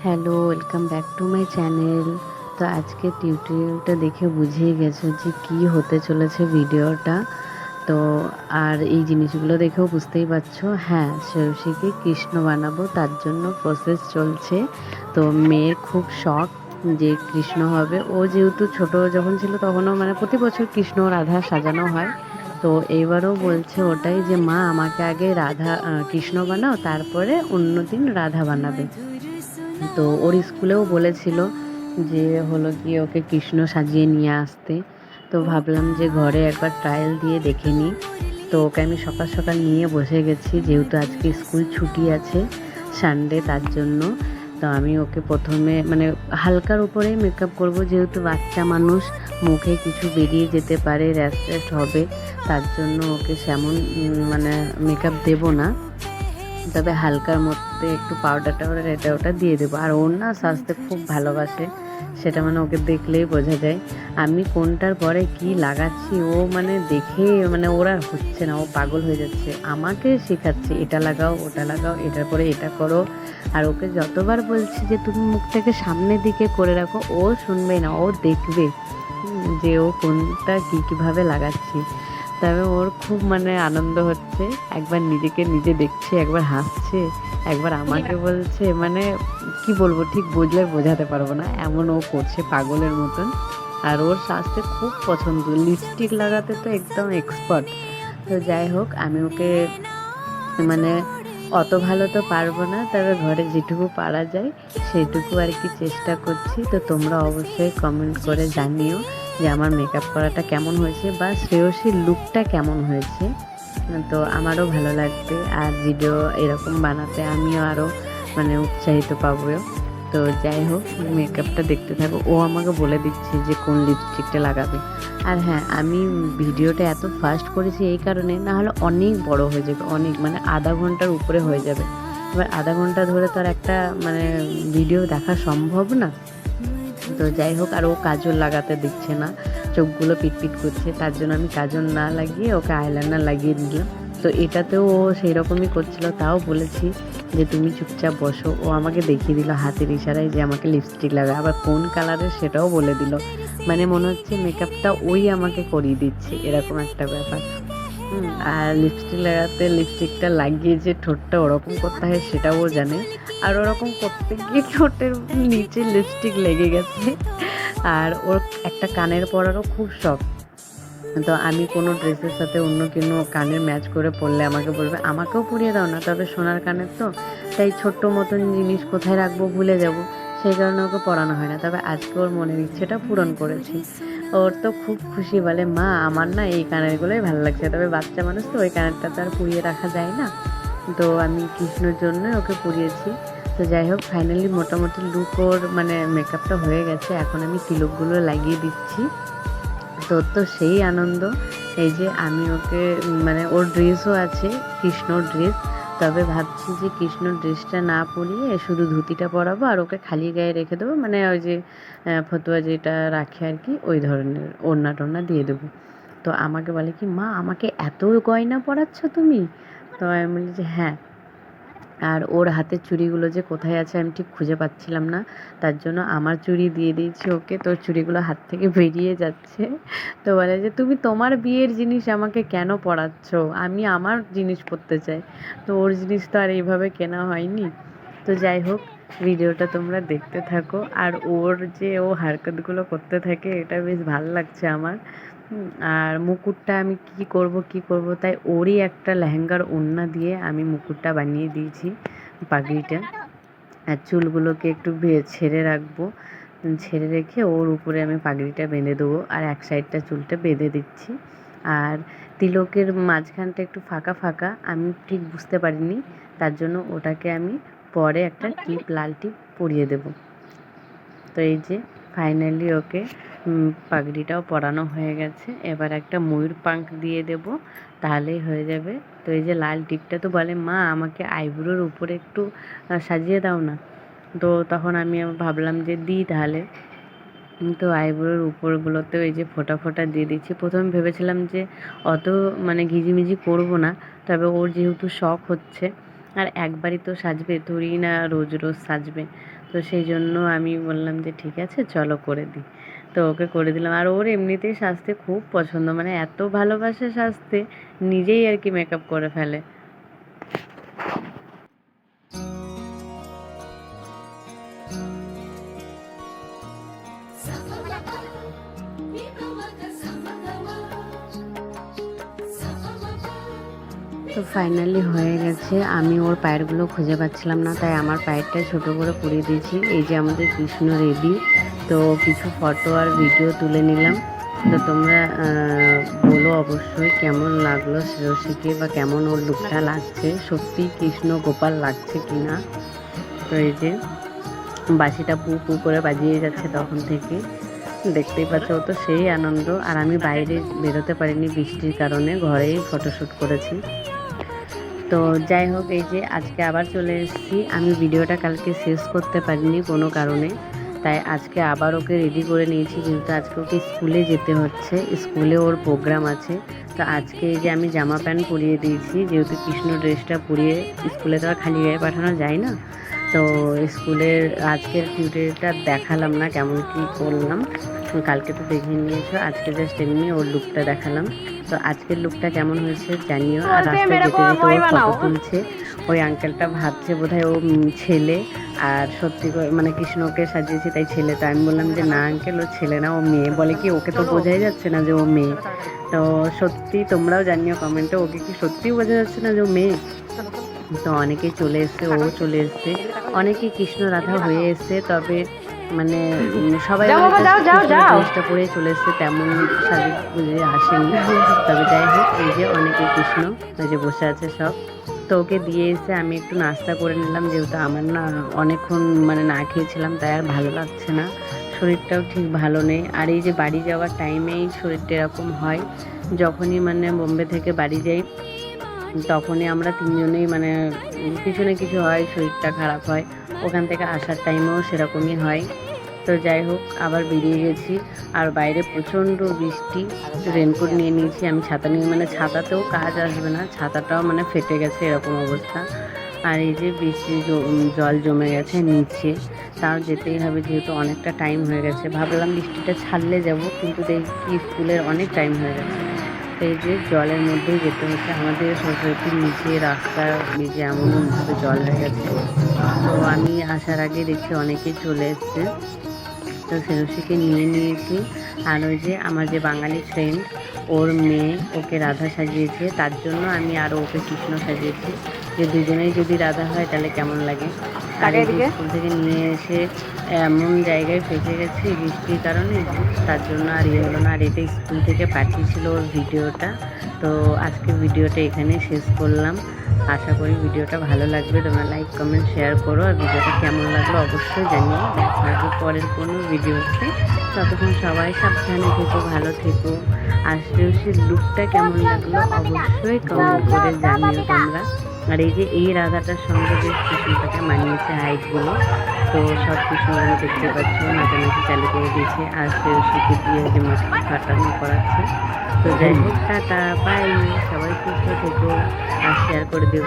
Hello, welcome back to my channel. তো আজকে টিউটোরিয়ালটা দেখে বুঝেই গেছো যে কী হতে চলেছে ভিডিওটা। তো আর এই জিনিসগুলো দেখেও বুঝতেই পারছো, হ্যাঁ শ্রেয়সীকে কৃষ্ণ বানাবো, তার জন্য প্রসেস চলছে। তো মেয়ের খুব শখ যে কৃষ্ণ হবে। ও যেহেতু ছোট যখন ছিল তখনও মানে প্রতি বছর কৃষ্ণ রাধা সাজানো হয়। তো এইবারও বলছে ওটাই যে মা আমাকে আগে কৃষ্ণ বানাও, তারপরে অন্য দিন রাধা বানাবে। তো ওর স্কুলেও বলেছিল যে হলো গিয়ে ওকে কৃষ্ণ সাজিয়ে নিয়ে আসতে। তো ভাবলাম যে ঘরে একবার ট্রায়াল দিয়ে দেখে নিই। তো ওকে আমি সকাল সকাল নিয়ে বসে গেছি, যেহেতু আজকে স্কুল ছুটি আছে সানডে, তার জন্য। তো আমি ওকে প্রথমে মানে হালকার উপরেই মেকআপ করব, যেহেতু বাচ্চা মানুষ, মুখে কিছু বেরিয়ে যেতে পারে, র্যাশ ট্যাশ হবে, তার জন্য ওকে সেমন মানে মেকআপ দেবো না। তবে হালকার মধ্যে একটু পাউডার টাউডার এটা ওটা দিয়ে দেবো। আর ওর না সাজতে খুব ভালোবাসে, সেটা মানে ওকে দেখলেই বোঝা যায়। আমি কোনটার পরে কি লাগাচ্ছি ও মানে দেখে মানে ওর আর হচ্ছে না, ও পাগল হয়ে যাচ্ছে, আমাকে শেখাচ্ছে এটা লাগাও ওটা লাগাও, এটার পরে এটা করো। আর ওকে যতবার বলছি যে তুমি মুখটাকে সামনের দিকে করে রাখো, ও শুনবেই না, ও দেখবে যে ও কোনটা কীভাবে লাগাচ্ছি। তবে ওর খুব মানে আনন্দ হচ্ছে, একবার নিজেকে নিজে দেখছে, একবার হাসছে, একবার আমাকে বলছে, মানে কি বলবো ঠিক বোঝাতে পারবো না, এমন ও করছে পাগলের মতন। আর ওর সাজতে খুব পছন্দ, লিপস্টিক লাগাতে তো একদম এক্সপার্ট। তো যাই হোক, আমি ওকে মানে অত ভালো তো পারবো না, তবে ঘরে যেটুকু পারা যায় সেটুকু আর কি চেষ্টা করছি। তো তোমরা অবশ্যই কমেন্ট করে জানিও যে আমার মেকআপ করাটা কেমন হয়েছে বা শ্রেয়সীর লুকটা কেমন হয়েছে। তো আমারও ভালো লাগবে, আর ভিডিও এরকম বানাতে আমিও আরও মানে উৎসাহিত পাবো। তো যাই হোক, মেকআপটা দেখতে থাকো, ও আমাকে বলে দিচ্ছে যে কোন লিপস্টিকটা লাগাবে। আর হ্যাঁ, আমি ভিডিওটা এত ফাস্ট করেছি এই কারণে, না হলে অনেক বড় হয়ে যাবে, অনেক মানে আধা ঘন্টার উপরে হয়ে যাবে। এবার আধা ঘন্টা ধরে তো আর একটা মানে ভিডিও দেখা সম্ভব না। তো যাই হোক, আর ও কাজল লাগাতে দিচ্ছে না, চোখগুলো পিটপিট করছে, তার জন্য আমি কাজল না লাগিয়ে ওকে আইলাইনার লাগিয়ে দিলাম। তো এটাতেও ও সেই রকমই করছিল, তাও বলেছি যে তুমি চুপচাপ বসো। ও আমাকে দেখিয়ে দিল হাতের ইশারায় যে আমাকে লিপস্টিক লাগা, আবার কোন কালারের সেটাও বলে দিল। মানে মনে হচ্ছে মেকআপটা ওই আমাকে করিয়ে দিচ্ছে, এরকম একটা ব্যাপার। আর লিপস্টিক লাগাতে লিপস্টিকটা লাগিয়ে যে ঠোঁটটা ওরকম করতে হয় সেটাও ও জানে। আর ওরকম করতে গিয়ে ঠোঁটের নিচে লিপস্টিক লেগে গেছে। আর ওর একটা কানের পরারও খুব শখ। তো আমি কোনো ড্রেসের সাথে অন্য কোনো কানের ম্যাচ করে পরলে আমাকে বলবে আমাকেও পরিয়ে দাও না, তবে সোনার কানের তো, তাই ছোট্ট মতন জিনিস কোথায় রাখবো ভুলে যাব, সেই কারণে ওকে পরানো হয় না। তবে আজকে ওর মনের ইচ্ছেটা পূরণ করেছি। ওর তো খুব খুশি, বলে মা আমার না এই কানেরগুলোই ভালো লাগছে, তবে বাচ্চা মানুষ তো ওই কানেরটা তো আর পুড়িয়ে রাখা যায় না। তো আমি কৃষ্ণর জন্যই ওকে পরিয়েছি। তো যাই হোক, ফাইনালি মোটামুটি লুক ওর মানে মেকআপটা হয়ে গেছে, এখন আমি তিলকগুলো লাগিয়ে দিচ্ছি। তোর তো সেই আনন্দ, এই যে আমি ওকে মানে ওর ড্রেসও আছে কৃষ্ণর ড্রেস, তবে ভাবছি যে কৃষ্ণ ড্রেসটা না পরিয়ে শুধু ধুতিটা পরাবো আর ওকে খালি গায়ে রেখে দেবো, মানে ওই যে ফতুয়া যেটা রাখে আর কি, ওই ধরনের ওড়না টোড়না দিয়ে দেবো। তো আমাকে বলে কি মা আমাকে এত গয়না পরাচ্ছ তুমি? তো আমি বলি যে হ্যাঁ। আর ওর হাতের চুড়িগুলো যে কোথায় আছে আমি ঠিক খুঁজে পাচ্ছিলাম না, তার জন্য আমার চুড়ি দিয়ে দিয়েছি ওকে, তোর চুড়িগুলো হাত থেকে বেরিয়ে যাচ্ছে। তো বলে যে তুমি তোমার বিয়ের জিনিস আমাকে কেন পরাচ্ছ, আমি আমার জিনিস পরতে চাই। তো ওর জিনিস তো আর এইভাবে কেনা হয়নি। তো যাই হোক, ভিডিওটা তোমরা দেখতে থাকো, আর ওর যে ও হারকতগুলো করতে থাকে এটা বেশ ভালো লাগছে আমার। আর মুকুটটা আমি কি করব তাই ওরই একটা লেহেঙ্গার ওড়না দিয়ে আমি মুকুটটা বানিয়ে দিয়েছি, পাগড়িটা। আর চুলগুলোকে একটু ছেড়ে রাখবো, ছেড়ে রেখে ওর উপরে আমি পাগড়িটা বেঁধে দেবো, আর এক সাইডটা চুলটা বেঁধে দিচ্ছি। আর তিলকের মাঝখানটা একটু ফাঁকা ফাঁকা, আমি ঠিক বুঝতে পারিনি, তার জন্য ওটাকে আমি পরে একটা টিপ, লাল টিপ পরিয়ে দেবো। তো এই যে ফাইনালি ওকে পাগড়িটাও পরানো হয়ে গেছে, এবার একটা ময়ূর পাঙ্খ দিয়ে দেব, তাহলেই হয়ে যাবে। তো এই যে লাল টিপটা, তো বলে মা আমাকে আইব্রোর উপরে একটু সাজিয়ে দাও না। তো তখন আমি ভাবলাম যে দিই তাহলে। তো আইব্রোর উপরগুলোতেও এই যে ফোঁটা ফোঁটা দিয়ে দিচ্ছি। প্রথমে ভেবেছিলাম যে অত মানে ঘিজিমিজি করবো না, তবে ওর যেহেতু শখ হচ্ছে আর একবারই তো সাজবে, থোড়ি না রোজ রোজ সাজবে। তো তো সেই জন্য আমি বললাম যে ঠিক আছে চলো করে দিই। তো ওকে করে দিলাম। আর ওর এমনিতেই সাজতে খুব পছন্দ, মানে এত ভালোবাসে সাজতে, নিজেই আর কি মেকআপ করে ফেলে। তো ফাইনালি হয়ে গেছে। আমি ওর পায়েরগুলো খুঁজে পাচ্ছিলাম না, তাই আমার পায়েরটা ছোট করে পরিয়ে দিয়েছি। এই যে আমাদের কৃষ্ণ রেডি। তো কিছু ফটো আর ভিডিও তুলে নিলাম। তো তোমরা বলো অবশ্যই কেমন লাগলো শ্রেয়সীকে, বা কেমন ওর লুকটা লাগছে, সত্যি কৃষ্ণ গোপাল লাগছে কিনা। তো এই যে বাঁশিটা পু পু করে বাজিয়ে যাচ্ছে তখন থেকে, দেখতেই পাচ্ছ। ও তো সেই আনন্দ। আর আমি বাইরে বেরোতে পারিনি বৃষ্টির কারণে, ঘরেই ফটোশ্যুট করেছি। তো যাই হোক, এই যে আজকে আবার চলে এসেছি। আমি ভিডিওটা কালকে শেষ করতে পারিনি কোনো কারণে, তাই আজকে আবার ওকে রেডি করে নিয়েছি, যেহেতু আজকে ওকে স্কুলে যেতে হচ্ছে, স্কুলে ওর প্রোগ্রাম আছে। তো আজকে এই যে আমি জামা প্যান্ট পরিয়ে দিয়েছি, যেহেতু কৃষ্ণ ড্রেসটা পরিয়ে স্কুলে তো আর খালি গায়ে পাঠানো যায় না। তো স্কুলের আজকের টিউটোরিয়ালটা দেখালাম না কেমন কি করলাম, কালকে তো দেখিয়ে নিয়েছো। আজকে জাস্ট এমনি ওর লুকটা দেখালাম। তো আজকের লুকটা কেমন হয়েছে জানিও। আর রাস্তায় যেতে যেতে ওর ফটো তুলছে, ওই আঙ্কেলটা ভাবছে বোধহয় ও ছেলে, আর সত্যি মানে কৃষ্ণকে সাজিয়েছে তাই ছেলে। তো আমি বললাম যে না আঙ্কেল, ও ছেলে না, ও মেয়ে। বলে কি ওকে তো বোঝাই যাচ্ছে না যে ও মেয়ে। তো সত্যি তোমরাও জানিও কমেন্টে, ওকে কি সত্যিই বোঝা যাচ্ছে না যে ও মেয়ে। তো অনেকেই চলে এসছে, ও চলে এসছে, অনেকেই কৃষ্ণ রাধা হয়ে এসছে, তবে মানে সবাই চেষ্টা করে চলে এসছে, তেমন সাজি বুঝে আসেনি। তবে যাই হোক, এই যে অনেকে কৃষ্ণ ওই যে বসে আছে সব। তো ওকে দিয়ে এসে আমি একটু নাস্তা করে নিলাম, যেহেতু আমার না অনেকক্ষণ মানে না খেয়েছিলাম, তাই আর ভালো লাগছে না, শরীরটাও ঠিক ভালো নেই। আর এই যে বাড়ি যাওয়ার টাইমেই শরীরটা এরকম হয়, যখনই মানে বোম্বে থেকে বাড়ি যাই তখনই আমরা তিনজনেই মানে কিছু না কিছু হয়, শরীরটা খারাপ হয়। ওখান থেকে আসার টাইমেও সেরকমই হয়। তো যাই হোক, আবার বেরিয়ে গেছি। আর বাইরে প্রচণ্ড বৃষ্টি, রেনকোট নিয়ে নিয়েছি আমি, ছাতা নিয়ে, মানে ছাতাতেও কাজ আসবে না, ছাতাটাও মানে ফেটে গেছে এরকম অবস্থা। আর এই যে বৃষ্টি জল জমে গেছে নিচে, তাও যেতেই হবে যেহেতু অনেকটা টাইম হয়ে গেছে। ভাবলাম বৃষ্টিটা ছাড়লে যাব, কিন্তু দেখি স্কুলের অনেক টাইম হয়ে গেছে। এই যে জলের মধ্যেই যেতে হচ্ছে আমাদের, সোসাইটির নিচে রাস্তার নিচে এমনভাবে জল হয়ে গেছে। তো আমি আসার আগে দেখছি অনেকেই চলে এসছে। তো শ্রেয়সীকে নিয়ে নিয়েছি। আর ওই যে আমার যে বাঙালি ফ্রেন্ড, ওর মেয়ে ওকে রাধা সাজিয়েছে, তার জন্য আমি আরও ওকে কৃষ্ণ সাজিয়েছি, যে দুজনেই যদি রাধা হয় তাহলে কেমন লাগে। আর এই যে স্কুল থেকে নিয়ে এসে এমন জায়গায় ফেসে গেছি বৃষ্টির কারণে, তার জন্য আর ইয়ে হলো না। আর এটা স্কুল থেকে পাঠিয়েছিল ওর ভিডিওটা। তো আজকে ভিডিওটা এখানে শেষ করলাম। আশা করি ভিডিওটা ভালো লাগবে, তোমরা লাইক কমেন্ট শেয়ার করো, আর ভিডিওটা কেমন লাগলো অবশ্যই জানিও। দেখা হবে পরের কোনো ভিডিওতে, ততক্ষণ সবাই সাবধানে থেকো, ভালো থেকো। আর শ্রেয়সীর লুকটা কেমন লাগলো অবশ্যই কমেন্ট করে জানিও তোমরা। আর এই যে এই রাধাটার সঙ্গে যে কৃষ্ণটাকে মানিয়েছে হাইটগুলো, তো সব কৃষ্ণগুলো দেখতে পাচ্ছ নাচানাচি চালু করে দিয়েছে। আর শ্রেয়সীকে দিয়ে যে মাটি ফাটানো করাচ্ছে। তো যাই হোক, টাটা বাই, সবাই সুস্থ থেকো আর শেয়ার করে দিও।